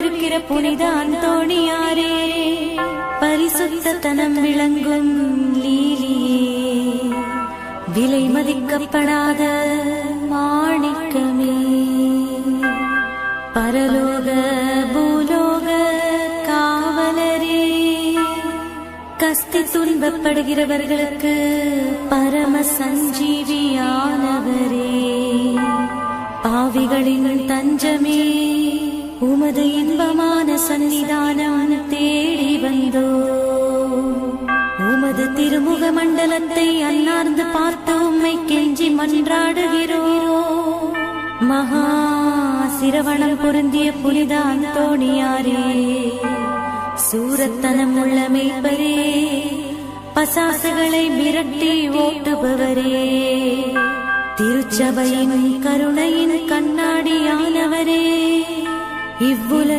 வீற்றிருக்கிற புனித அந்தோணியாரே, பரிசுத்த தனம் விளங்கும் லீலியே, விலை மதிக்கப்படாத மாணிக்கமே, பரலோக பூலோக காவலரே, கஸ்தி துன்பப்படுகிறவர்களுக்கு பரம சஞ்சீவியானவரே, பாவிகளின் தஞ்சமே, உமது இன்பமான சன்னிதானம் தேடி வந்தோ. உமது திருமுக மண்டலத்தை அன்னார்ந்து பார்த்து உம்மை கெஞ்சி மன்றாடுகிறோம். மகா சிரவணம் பொருந்திய புனித அந்தோணியாரே, சூரத்தனம் உள்ள மேய்ப்பரே, பசாசுகளை விரட்டி ஓட்டுபவரே, திருச்சபையின் கருணையின் கண்ணாடியானவரே, இவ்வுலகில்